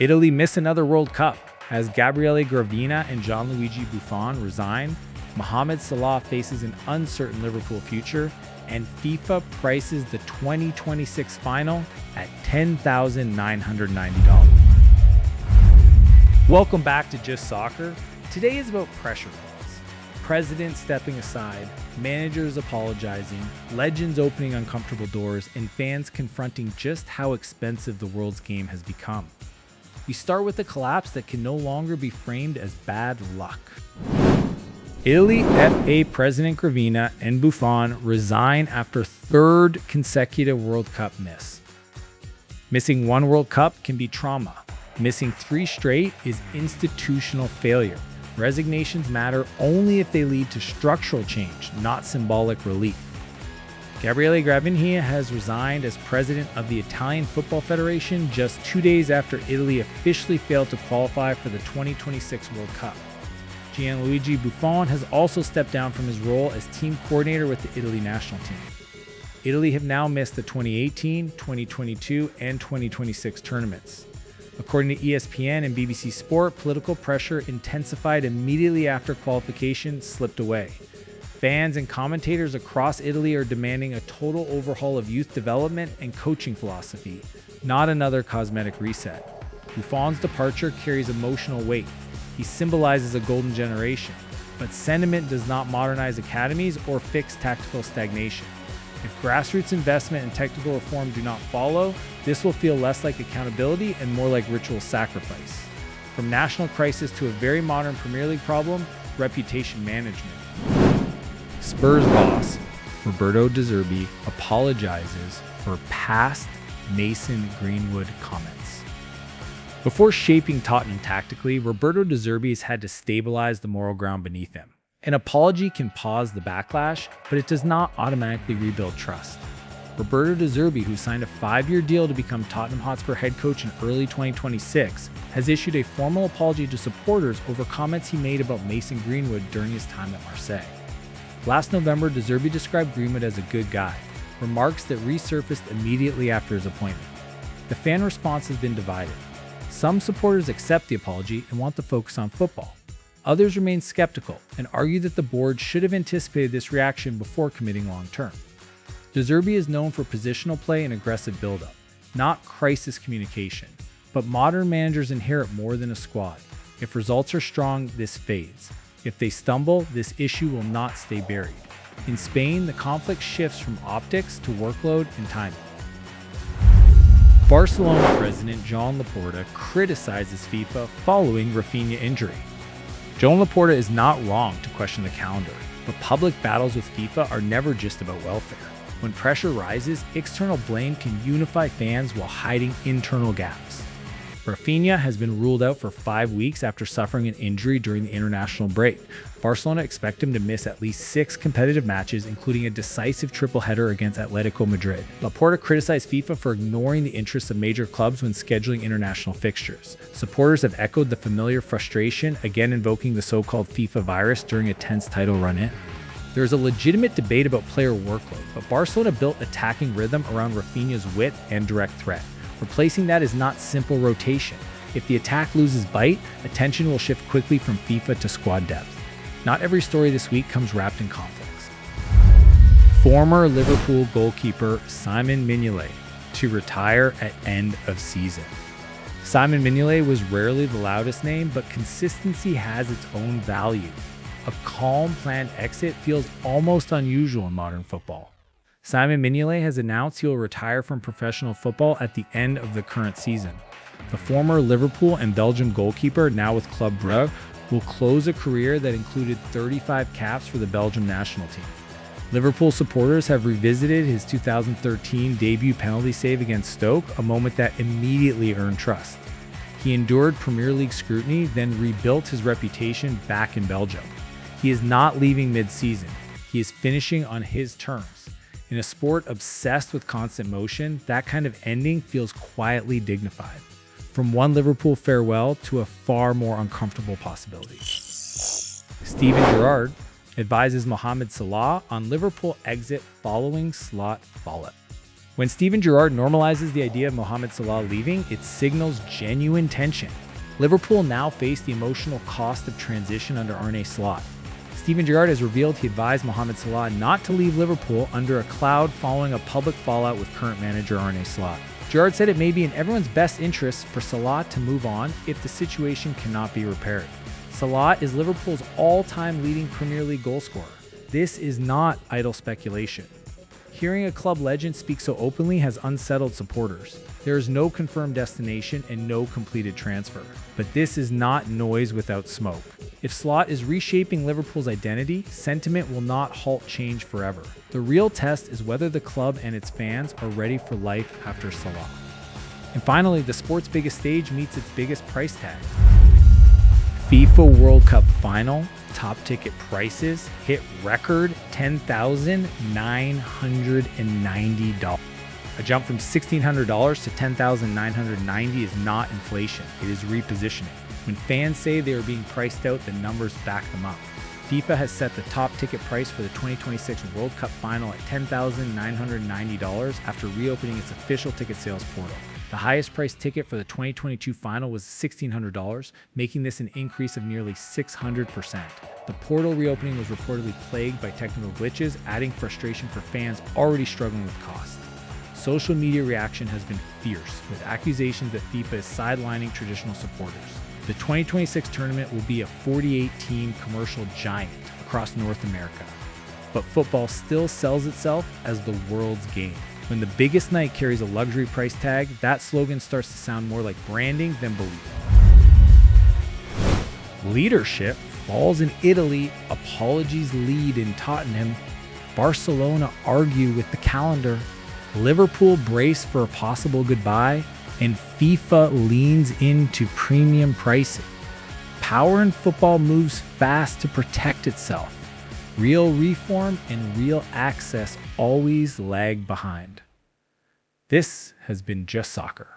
Italy miss another World Cup as Gabriele Gravina and Gianluigi Buffon resign. Mohamed Salah faces an uncertain Liverpool future, and FIFA prices the 2026 final at $10,990. Welcome back to Just Soccer. Today is about pressure points. Presidents stepping aside, managers apologizing, legends opening uncomfortable doors, and fans confronting just how expensive the world's game has become. We start with a collapse that can no longer be framed as bad luck. Italy FA President Gravina and Buffon resign after third consecutive World Cup miss. Missing one World Cup can be trauma. Missing 3 straight is institutional failure. Resignations matter only if they lead to structural change, not symbolic relief. Gabriele Gravina has resigned as president of the Italian Football Federation just 2 days after Italy officially failed to qualify for the 2026 World Cup. Gianluigi Buffon has also stepped down from his role as team coordinator with the Italy national team. Italy have now missed the 2018, 2022, and 2026 tournaments. According to ESPN and BBC Sport, political pressure intensified immediately after qualification slipped away. Fans and commentators across Italy are demanding a total overhaul of youth development and coaching philosophy, not another cosmetic reset. Buffon's departure carries emotional weight. He symbolizes a golden generation, but sentiment does not modernize academies or fix tactical stagnation. If grassroots investment and technical reform do not follow, this will feel less like accountability and more like ritual sacrifice. From national crisis to a very modern Premier League problem, reputation management. Spurs boss Roberto De Zerbi apologizes for past Mason Greenwood comments. Before shaping Tottenham tactically, Roberto De Zerbi has had to stabilize the moral ground beneath him. An apology can pause the backlash, but it does not automatically rebuild trust. Roberto De Zerbi, who signed a 5-year deal to become Tottenham Hotspur head coach in early 2026, has issued a formal apology to supporters over comments he made about Mason Greenwood during his time at Marseille. Last November, De Zerbi described Greenwood as a good guy, remarks that resurfaced immediately after his appointment. The fan response has been divided. Some supporters accept the apology and want to focus on football. Others remain skeptical and argue that the board should have anticipated this reaction before committing long-term. De Zerbi is known for positional play and aggressive build-up, not crisis communication. But modern managers inherit more than a squad. If results are strong, this fades. If they stumble, this issue will not stay buried. In Spain, the conflict shifts from optics to workload and timing. Barcelona president Joan Laporta criticizes FIFA following Rafinha injury. Joan Laporta is not wrong to question the calendar, but public battles with FIFA are never just about welfare. When pressure rises, external blame can unify fans while hiding internal gaps. Rafinha has been ruled out for 5 weeks after suffering an injury during the international break. Barcelona expect him to miss at least 6 competitive matches, including a decisive triple header against Atletico Madrid. Laporta criticized FIFA for ignoring the interests of major clubs when scheduling international fixtures. Supporters have echoed the familiar frustration, again invoking the so-called FIFA virus during a tense title run-in. There is a legitimate debate about player workload, but Barcelona built attacking rhythm around Rafinha's wit and direct threat. Replacing that is not simple rotation. If the attack loses bite, attention will shift quickly from FIFA to squad depth. Not every story this week comes wrapped in conflicts. Former Liverpool goalkeeper Simon Mignolet to retire at end of season. Simon Mignolet was rarely the loudest name, but consistency has its own value. A calm, planned exit feels almost unusual in modern football. Simon Mignolet has announced he will retire from professional football at the end of the current season. The former Liverpool and Belgium goalkeeper, now with Club Brugge, will close a career that included 35 caps for the Belgium national team. Liverpool supporters have revisited his 2013 debut penalty save against Stoke, a moment that immediately earned trust. He endured Premier League scrutiny, then rebuilt his reputation back in Belgium. He is not leaving mid-season. He is finishing on his terms. In a sport obsessed with constant motion, that kind of ending feels quietly dignified. From one Liverpool farewell to a far more uncomfortable possibility. Steven Gerrard advises Mohamed Salah on Liverpool exit following slot fallout. When Steven Gerrard normalizes the idea of Mohamed Salah leaving, it signals genuine tension. Liverpool now face the emotional cost of transition under Arne Slot. Steven Gerrard has revealed he advised Mohamed Salah not to leave Liverpool under a cloud following a public fallout with current manager Arne Slot. Gerrard said it may be in everyone's best interest for Salah to move on if the situation cannot be repaired. Salah is Liverpool's all-time leading Premier League goalscorer. This is not idle speculation. Hearing a club legend speak so openly has unsettled supporters. There is no confirmed destination and no completed transfer. But this is not noise without smoke. If Slot is reshaping Liverpool's identity, sentiment will not halt change forever. The real test is whether the club and its fans are ready for life after Salah. And finally, the sport's biggest stage meets its biggest price tag. FIFA World Cup Final top ticket prices hit record $10,990. A jump from $1,600 to $10,990 is not inflation, it is repositioning. When fans say they are being priced out, the numbers back them up. FIFA has set the top ticket price for the 2026 World Cup Final at $10,990 after reopening its official ticket sales portal. The highest priced ticket for the 2022 final was $1,600, making this an increase of nearly 600%. The portal reopening was reportedly plagued by technical glitches, adding frustration for fans already struggling with costs. Social media reaction has been fierce, with accusations that FIFA is sidelining traditional supporters. The 2026 tournament will be a 48-team commercial giant across North America. But football still sells itself as the world's game. When the biggest night carries a luxury price tag, that slogan starts to sound more like branding than belief. Leadership falls in Italy, apologies lead in Tottenham, Barcelona argue with the calendar, Liverpool brace for a possible goodbye, and FIFA leans into premium pricing. Power in football moves fast to protect itself. Real reform and real access always lag behind. This has been Just Soccer.